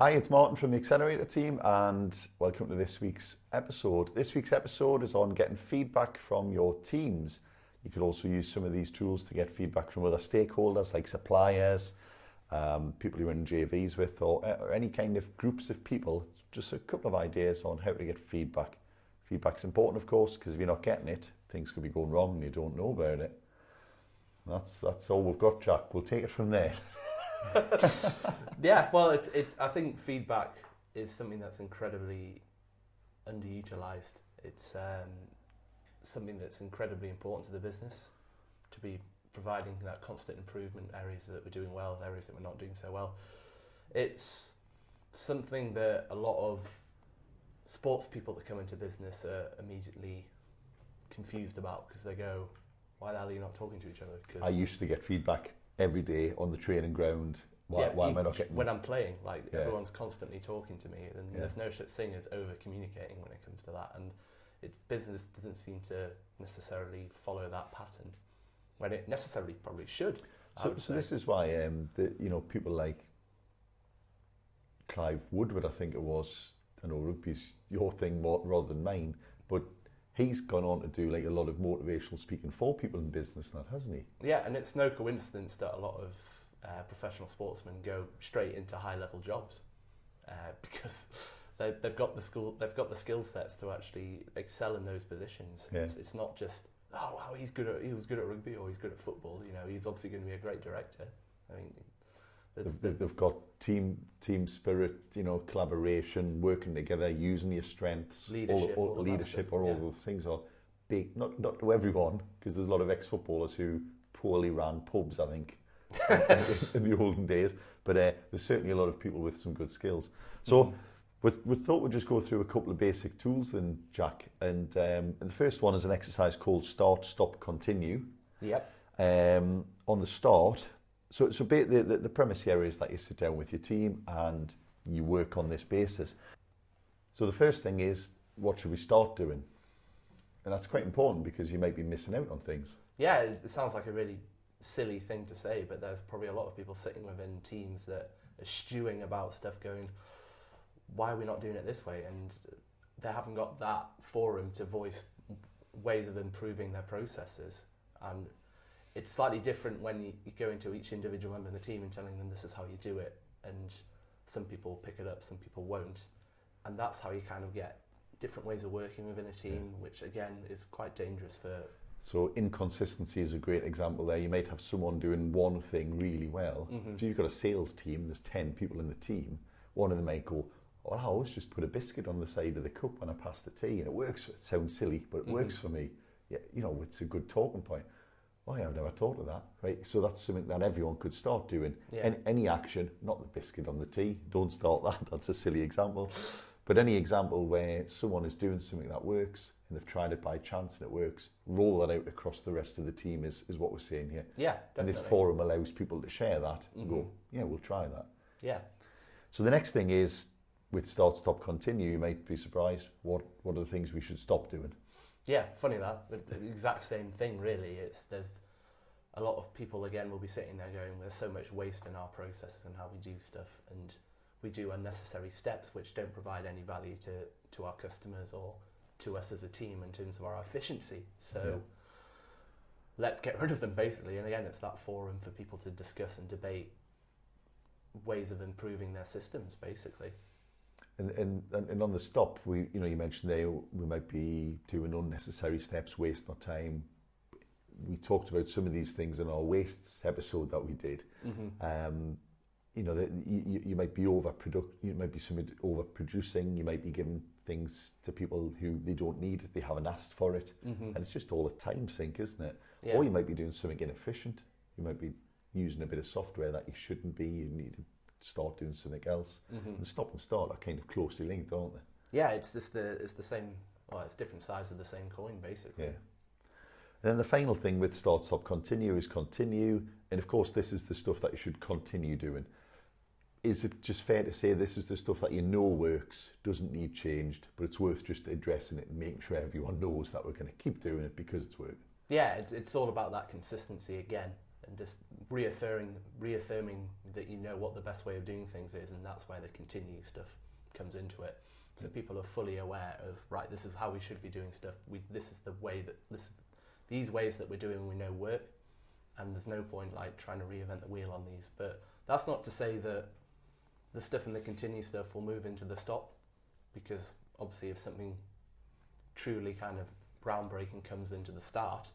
Hi, it's Martin from the Accelerator team, and welcome to this week's episode. This week's episode is on getting feedback from your teams. You could also use some of these tools to get feedback from other stakeholders like suppliers, people you're in JVs with, or any kind of groups of people. Just a couple of ideas on how to get feedback. Feedback's important, of course, because if you're not getting it, things could be going wrong and you don't know about it. And that's all we've got, Jack. We'll take it from there. Yeah, well, I think feedback is something that's incredibly underutilized. It's something that's incredibly important to the business, to be providing that constant improvement, areas that we're doing well, areas that we're not doing so well. It's something that a lot of sports people that come into business are immediately confused about, because they go, why the hell are you not talking to each other? Cause I used to get feedback every day on the training ground. Why am I not getting... When I'm playing, everyone's constantly talking to me, and there's no such thing as over-communicating when it comes to that, and business doesn't seem to necessarily follow that pattern, when it necessarily probably should. So this is why people like Clive Woodward, I think it was, I know rugby's your thing more rather than mine, but he's gone on to do like a lot of motivational speaking for people in business, hasn't he? Yeah, and it's no coincidence that a lot of professional sportsmen go straight into high-level jobs because they've got the skill sets to actually excel in those positions. Yeah. It's not just he was good at rugby or he's good at football. He's obviously going to be a great director. I mean, they've got team spirit, collaboration, working together, using your strengths, leadership, all those things are big. Not to everyone, because there's a lot of ex-footballers who poorly ran pubs, I think, in the olden days. But there's certainly a lot of people with some good skills. So we thought we'd just go through a couple of basic tools then, Jack. And the first one is an exercise called Start, Stop, Continue. Yep. On the start. So the premise here is that you sit down with your team and you work on this basis. So the first thing is, what should we start doing? And that's quite important because you might be missing out on things. Yeah, it sounds like a really silly thing to say, but there's probably a lot of people sitting within teams that are stewing about stuff going, why are we not doing it this way? And they haven't got that forum to voice ways of improving their processes. And it's slightly different when you go into each individual member of the team and telling them this is how you do it, and some people pick it up, some people won't, and that's how you kind of get different ways of working within a team, which again is quite dangerous for... So inconsistency is a great example there. You might have someone doing one thing really well. So you've got a sales team, there's 10 people in the team, one of them might go, I always just put a biscuit on the side of the cup when I pass the tea, and it works. It sounds silly, but it works for me. Yeah, it's a good talking point. Oh yeah, I've never thought of that, right? So that's something that everyone could start doing. Yeah. Any action, not the biscuit on the tea, don't start that, that's a silly example. But any example where someone is doing something that works and they've tried it by chance and it works, roll that out across the rest of the team is what we're saying here. Yeah, definitely. And this forum allows people to share that and go, yeah, we'll try that. Yeah. So the next thing is, with Start, Stop, Continue, you might be surprised, what are the things we should stop doing? Yeah, funny that. The exact same thing, really. There's a lot of people, again, will be sitting there going, there's so much waste in our processes and how we do stuff, and we do unnecessary steps which don't provide any value to our customers or to us as a team in terms of our efficiency. So let's get rid of them, basically. And again, it's that forum for people to discuss and debate ways of improving their systems, basically. And on the stop, you mentioned there we might be doing unnecessary steps, wasting our time. We talked about some of these things in our wastes episode that we did. You might be overproducing. You might be giving things to people who they don't need. They haven't asked for it, and it's just all a time sink, isn't it? Yeah. Or you might be doing something inefficient. You might be using a bit of software that you shouldn't be. You need to start doing something else. And stop and start are kind of closely linked, aren't they? Yeah, it's the same. Well, it's different sides of the same coin, basically. Yeah. And then the final thing with Start, Stop, Continue is continue. And of course, this is the stuff that you should continue doing. Is it just fair to say this is the stuff that you know works, doesn't need changed, but it's worth just addressing it and making sure everyone knows that we're going to keep doing it because it's working? Yeah, it's all about that consistency again. and just reaffirming that you know what the best way of doing things is, and that's where the continue stuff comes into it. So people are fully aware of, right, this is how we should be doing stuff. This is the way that these ways that we're doing we know work, and there's no point like trying to reinvent the wheel on these. But that's not to say that the stuff in the continue stuff will move into the stop, because obviously if something truly kind of groundbreaking comes into the start,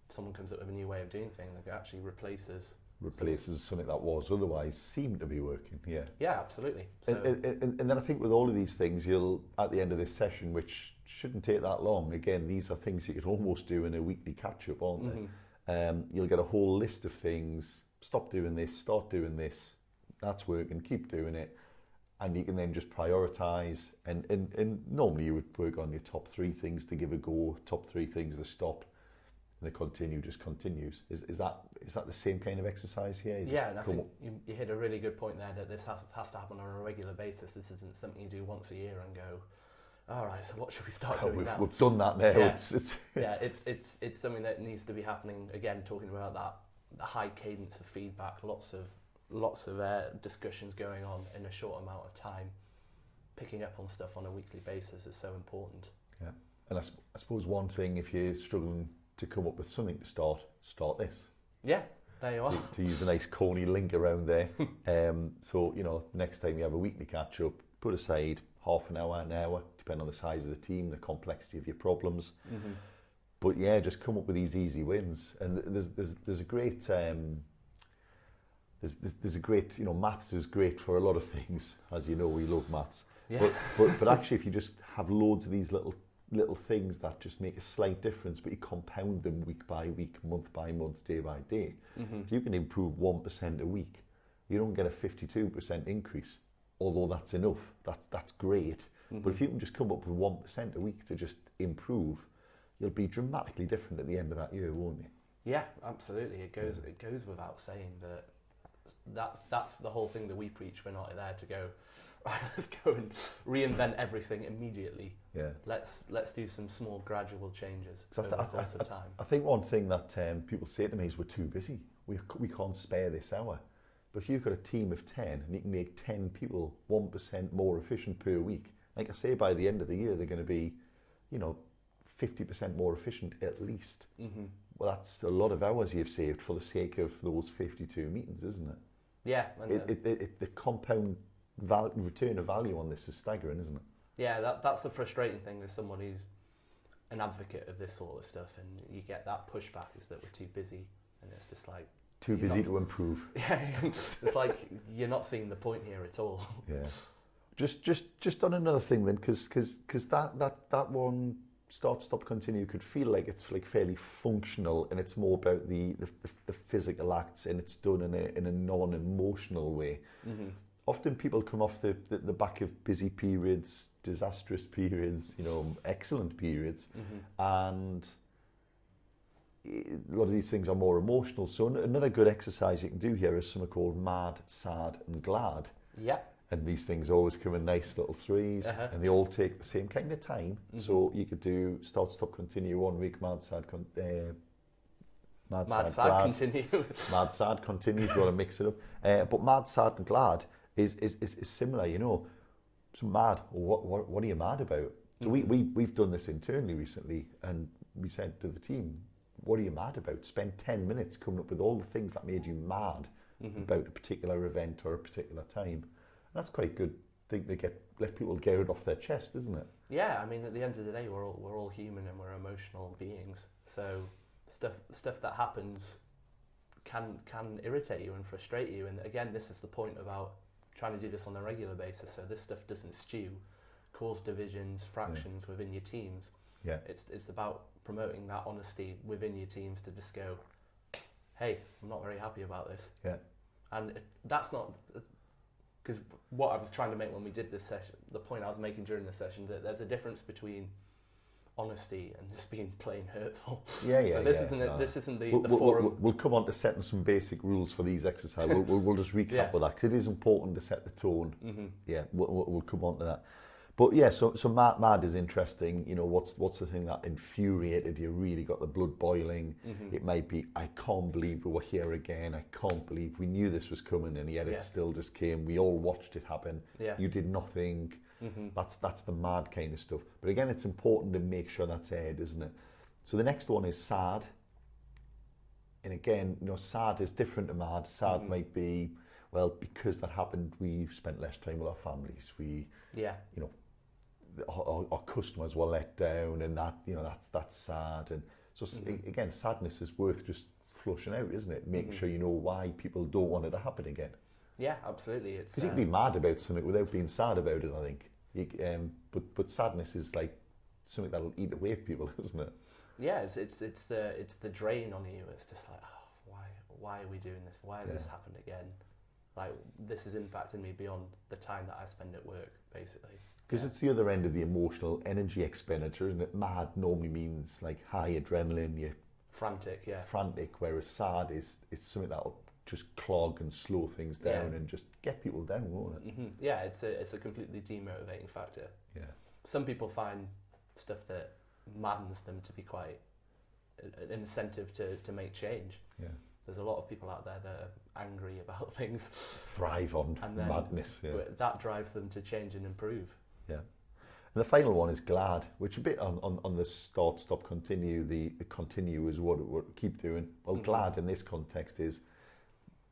someone comes up with a new way of doing things that actually replaces something that was otherwise seemed to be working. Yeah, absolutely. So, and then I think with all of these things, you'll, at the end of this session, which shouldn't take that long, again, these are things you could almost do in a weekly catch-up, aren't they? You'll get a whole list of things. Stop doing this, start doing this. That's working, keep doing it. And you can then just prioritise. And normally you would work on your top 3 things to give a go, top 3 things to stop. And the continue just continues. Is that the same kind of exercise here? Yeah, and I think you hit a really good point there, that this has to happen on a regular basis. This isn't something you do once a year and go, all right, so what should we start doing now? We've done that now. Yeah. It's something that needs to be happening. Again, talking about that, the high cadence of feedback, lots of discussions going on in a short amount of time. Picking up on stuff on a weekly basis is so important. Yeah, and I suppose one thing, if you're struggling to come up with something to start this. Yeah, there you are. To use a nice corny link around there. So, next time you have a weekly catch-up, put aside half an hour, depending on the size of the team, the complexity of your problems. But yeah, just come up with these easy wins. And there's a great, there's a great, maths is great for a lot of things. As you know, we love maths. Yeah. But actually, if you just have loads of these little things that just make a slight difference, but you compound them week by week, month by month, day by day. If you can improve 1% a week, you don't get a 52% increase, although that's enough. That's great. But if you can just come up with 1% a week to just improve, you'll be dramatically different at the end of that year, won't you? Yeah, absolutely. It goes without saying that that's the whole thing that we preach. We're not there to go, right, let's go and reinvent everything immediately. Yeah. Let's do some small gradual changes over the course of time. I think one thing that people say to me is we're too busy. We can't spare this hour. But if you've got a team of 10 and you can make 10 people 1% more efficient per week, like I say, by the end of the year they're going to be, 50% more efficient at least. Well, that's a lot of hours you've saved for the sake of those 52 meetings, isn't it? Yeah. The compound return of value on this is staggering, isn't it? Yeah, that's the frustrating thing as someone who's an advocate of this sort of stuff, and you get that pushback is that we're too busy, and it's just like too busy to improve. Yeah, it's like you're not seeing the point here at all. Yeah, just on another thing then, because that one start, stop, continue could feel like it's like fairly functional, and it's more about the physical acts, and it's done in a non-emotional way. Often people come off the back of busy periods, disastrous periods, excellent periods, and a lot of these things are more emotional. So another good exercise you can do here is something called mad, sad and glad. Yeah. And these things always come in nice little threes, and they all take the same kind of time. So you could do start, stop, continue 1 week, mad, sad, sad, glad. Continue. Mad, sad, continue if you want to mix it up. But mad, sad and glad is similar, So mad, what are you mad about? So we've done this internally recently, and we said to the team, what are you mad about? Spend 10 minutes coming up with all the things that made you mad about a particular event or a particular time. And that's quite a good thing to let people get it off their chest, isn't it? Yeah, I mean, at the end of the day, we're all human and we're emotional beings. So stuff that happens can irritate you and frustrate you. And again, this is the point about trying to do this on a regular basis, so this stuff doesn't stew, cause divisions, fractions within your teams. Yeah, it's about promoting that honesty within your teams to just go, hey, I'm not very happy about this. Yeah, and that's not because what I was trying to make when we did this session, the point I was making during the session, that there's a difference between honesty and just being plain hurtful. So this isn't the forum. We'll come on to setting some basic rules for these exercises. We'll just recap with that, because it is important to set the tone. Yeah, we'll come on to that. But yeah, so mad is interesting. You know, what's the thing that infuriated you? Really got the blood boiling. It might be, I can't believe we were here again. I can't believe we knew this was coming, and yet it still just came. We all watched it happen. Yeah. You did nothing. That's the mad kind of stuff. But again, it's important to make sure that's aired, isn't it? So the next one is sad. And again, you know, sad is different to mad. Sad might be, well, because that happened, we spent less time with our families. We, you know, our customers were let down, and that, you know, that's sad. And so again, sadness is worth just flushing out, isn't it? Making sure you know why people don't want it to happen again. Yeah, absolutely. Because you can be mad about something without being sad about it, I think. But sadness is like something that'll eat away at people, isn't it? Yeah, it's the drain on you. It's just like, oh, why are we doing this? Why has this happened again? Like, this is impacting me beyond the time that I spend at work, basically. Because it's the other end of the emotional energy expenditure, isn't it? Mad normally means like high adrenaline, you're frantic, whereas sad is something that'll just clog and slow things down and just get people down, won't it? Yeah, it's a completely demotivating factor. Yeah. Some people find stuff that maddens them to be quite an incentive to make change. Yeah. There's a lot of people out there that are angry about things. Thrive on madness. Yeah. But that drives them to change and improve. Yeah. And the final one is glad, which a bit on the start, stop, continue, the continue is what keep doing. Well, glad in this context is,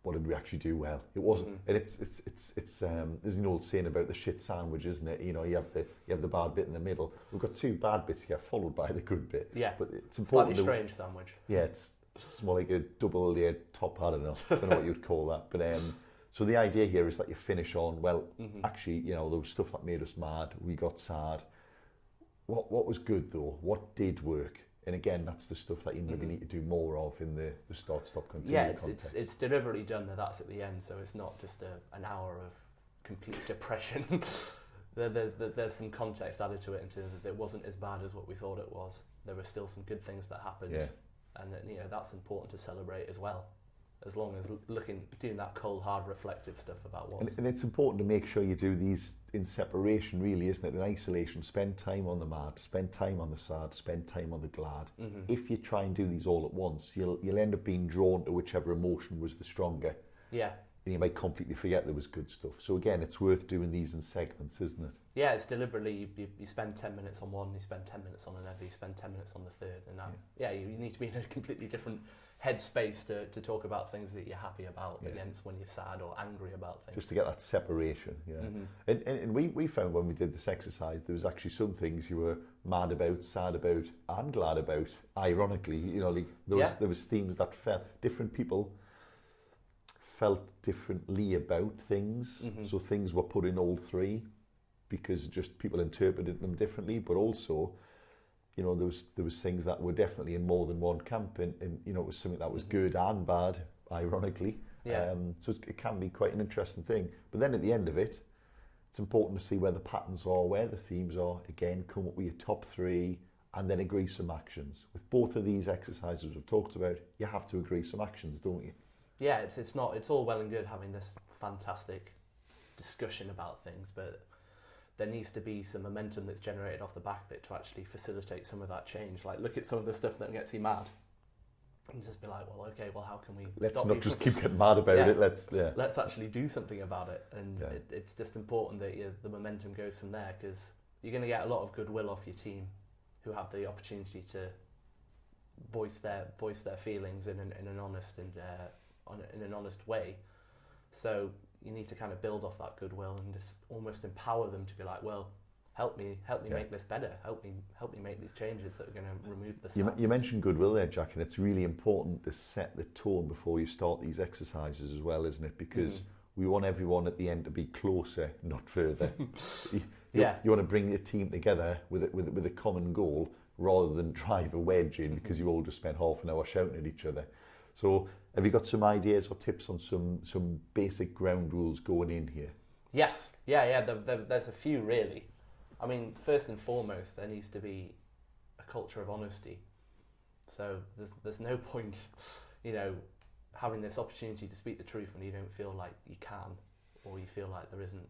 what did we actually do well? It wasn't, and it's there's an old saying about the shit sandwich, isn't it? You know, you have the bad bit in the middle. We've got two bad bits here, followed by the good bit. Yeah, but it's important. Slightly strange sandwich. Yeah, it's more like a double layered top. I don't know what you'd call that. But so the idea here is that you finish on, well, actually, you know, there was stuff that made us mad. We got sad. What was good though? What did work? And again, that's the stuff that you maybe need to do more of in the start, stop, continue context. It's deliberately done that's at the end, so it's not just an hour of complete depression. There's some context added to it in terms of it wasn't as bad as what we thought it was. There were still some good things that happened, and you know, that's important to celebrate as well. As long as doing that cold, hard, reflective stuff about what. And it's important to make sure you do these in separation, really, isn't it? In isolation, spend time on the mad, spend time on the sad, spend time on the glad. If you try and do these all at once, you'll end up being drawn to whichever emotion was the stronger. Yeah. And you might completely forget there was good stuff. So again, it's worth doing these in segments, isn't it? Yeah, it's deliberately, you spend 10 minutes on one, you spend 10 minutes on another, you spend 10 minutes on the third, and that, you need to be in a completely different headspace to talk about things that you're happy about against when you're sad or angry about things. Just to get that separation, And we found when we did this exercise, there was actually some things you were mad about, sad about, and glad about. Ironically, you know, like there was themes that different people felt differently about things. So things were put in all three because just people interpreted them differently, but also, you know, there was things that were definitely in more than one camp, and you know, it was something that was good and bad, ironically. So it can be quite an interesting thing. But then at the end of it, it's important to see where the patterns are, where the themes are. Again, come up with your top three, and then agree some actions. With both of these exercises we've talked about, you have to agree some actions, don't you? Yeah, it's all well and good having this fantastic discussion about things, but there needs to be some momentum that's generated off the back of it to actually facilitate some of that change. Like, look at some of the stuff that gets you mad, and just be like, well, okay, how can we? Let's not just keep getting mad about it. Let's actually do something about it, and it's just important that the momentum goes from there, because you're going to get a lot of goodwill off your team, who have the opportunity to voice their feelings in an honest and in an honest way. So you need to kind of build off that goodwill and just almost empower them to be like, well, help me make this better. Help me make these changes that are going to remove the sadness. You mentioned goodwill there, Jack, and it's really important to set the tone before you start these exercises as well, isn't it? Because we want everyone at the end to be closer, not further. You want to bring the team together with a common goal, rather than drive a wedge in because you all just spent half an hour shouting at each other. So have you got some ideas or tips on some basic ground rules going in here? Yes. There's a few, really. I mean, first and foremost, there needs to be a culture of honesty. So there's no point, you know, having this opportunity to speak the truth when you don't feel like you can, or you feel like there isn't,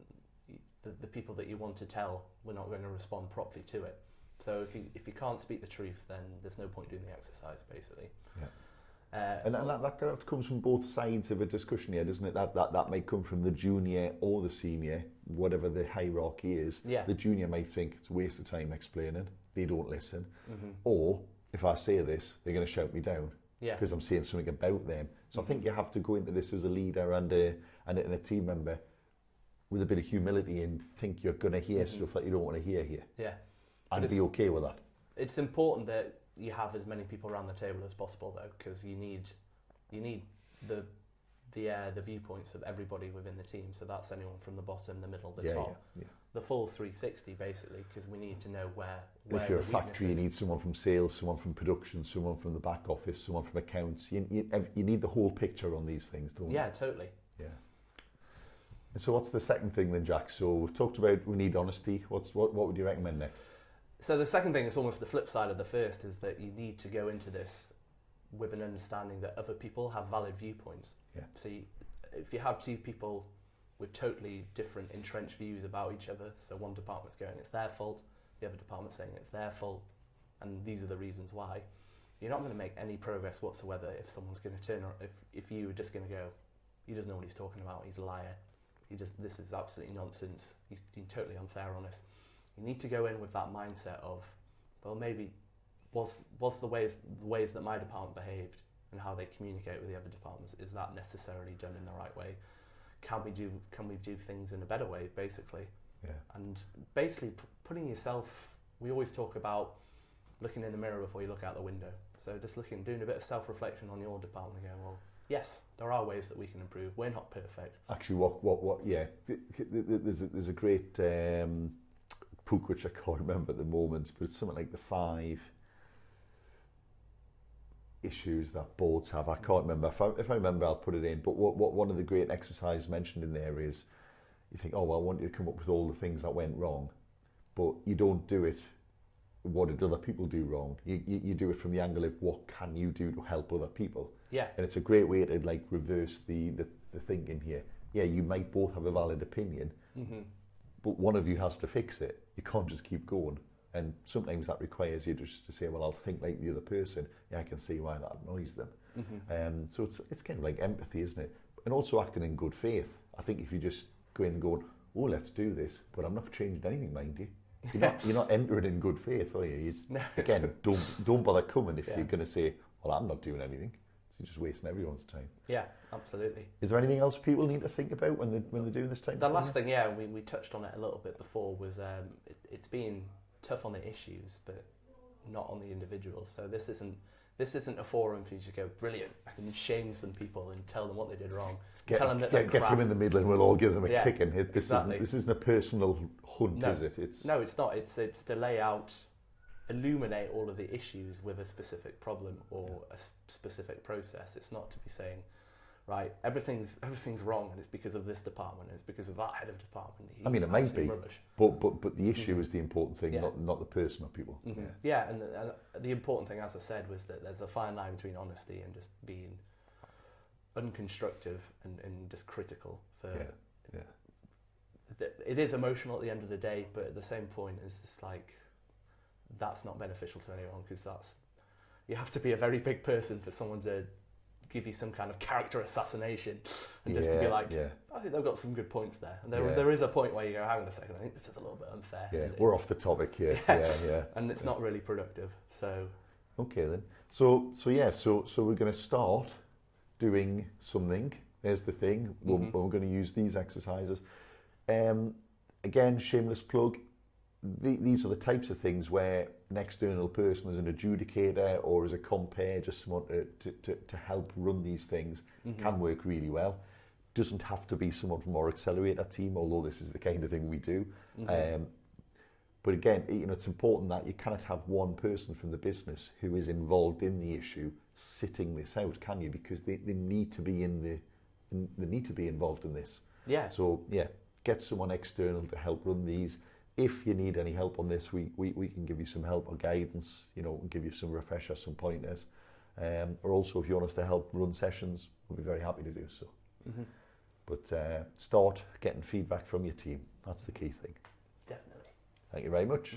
the people that you want to tell were not going to respond properly to it. So if you can't speak the truth, then there's no point doing the exercise, basically. Yeah. And that comes from both sides of a discussion here, doesn't it? That might come from the junior or the senior, whatever the hierarchy is. Yeah. The junior might think it's a waste of time explaining. They don't listen. Or if I say this, they're going to shout me down because I'm saying something about them. So I think you have to go into this as a leader and a team member with a bit of humility and think you're going to hear stuff that you don't want to hear here. Yeah. And be okay with that. It's important that you have as many people around the table as possible, though, because you need the viewpoints of everybody within the team. So that's anyone from the bottom, the middle, the top, the full 360, basically, because we need to know where if you're a factory, you need someone from sales, someone from production, someone from the back office, someone from accounts. You need the whole picture on these things, don't you? Yeah, totally. Yeah. And so what's the second thing then, Jack? So we've talked about we need honesty. What would you recommend next? So the second thing is almost the flip side of the first, is that you need to go into this with an understanding that other people have valid viewpoints. Yeah. So if you have two people with totally different entrenched views about each other, so one department's going it's their fault, the other department's saying it's their fault, and these are the reasons why, you're not going to make any progress whatsoever if someone's going to turn, or if you were just going to go, he doesn't know what he's talking about, he's a liar, this is absolutely nonsense, he's been totally unfair on us. You need to go in with that mindset of, well, maybe was the ways that my department behaved and how they communicate with the other departments, is that necessarily done in the right way? Can we do things in a better way, basically? Yeah. And basically putting yourself, we always talk about looking in the mirror before you look out the window. So just doing a bit of self-reflection on your department and going, well, yes, there are ways that we can improve. We're not perfect. Actually, what? Yeah, there's a great book which I can't remember at the moment, but it's something like the 5 issues that boards have. I can't remember. If I remember, I'll put it in. But what one of the great exercises mentioned in there is, you think, oh, well, I want you to come up with all the things that went wrong, but you don't do it. What did other people do wrong? You do it from the angle of what can you do to help other people. Yeah. And it's a great way to like reverse the thinking here. Yeah, you might both have a valid opinion, but one of you has to fix it. You can't just keep going. And sometimes that requires you just to say, well, I'll think like the other person. Yeah, I can see why that annoys them. So it's kind of like empathy, isn't it? And also acting in good faith. I think if you just go in and go, oh, let's do this, but I'm not changing anything, mind you. You're not entering in good faith, are you? No. Again, don't bother coming if you're going to say, well, I'm not doing anything. You're just wasting everyone's time. Yeah, absolutely. Is there anything else people need to think about when they're doing this type The of thing? last thing, we touched on it a little bit before, was it's being tough on the issues, but not on the individuals. So this isn't a forum for you to go, brilliant, I can shame some people and tell them what they did wrong. Tell them that they're get crap. them in the middle and we'll all give them a kick. And this isn't a personal hunt, no, is it? No, it's not. It's to lay out, illuminate all of the issues with a specific problem or a specific process. It's not to be saying, right, everything's wrong and it's because of this department, it's because of that head of department. I mean, it might be, rubbish. but the issue is the important thing, not the person or people. Yeah, and the important thing, as I said, was that there's a fine line between honesty and just being unconstructive and just critical. It is emotional at the end of the day, but at the same point, it's just like, that's not beneficial to anyone, because you have to be a very big person for someone to give you some kind of character assassination and just to be like, I think they've got some good points there. And there is a point where you go, hang on a second, I think this is a little bit unfair. Yeah, we're off the topic here. Yeah. And it's not really productive. So okay then. So we're going to start doing something. There's the thing. We're going to use these exercises. Again, shameless plug. These are the types of things where an external person, as an adjudicator or as a compare, just someone to help run these things, can work really well. Doesn't have to be someone from our accelerator team, although this is the kind of thing we do. But again, it's important that you cannot have one person from the business who is involved in the issue sitting this out, can you? Because they need to be they need to be involved in this. Yeah. So get someone external to help run these. If you need any help on this, we can give you some help or guidance, and give you some refreshers, some pointers. Or also, if you want us to help run sessions, we'll be very happy to do so. But start getting feedback from your team. That's the key thing. Definitely. Thank you very much.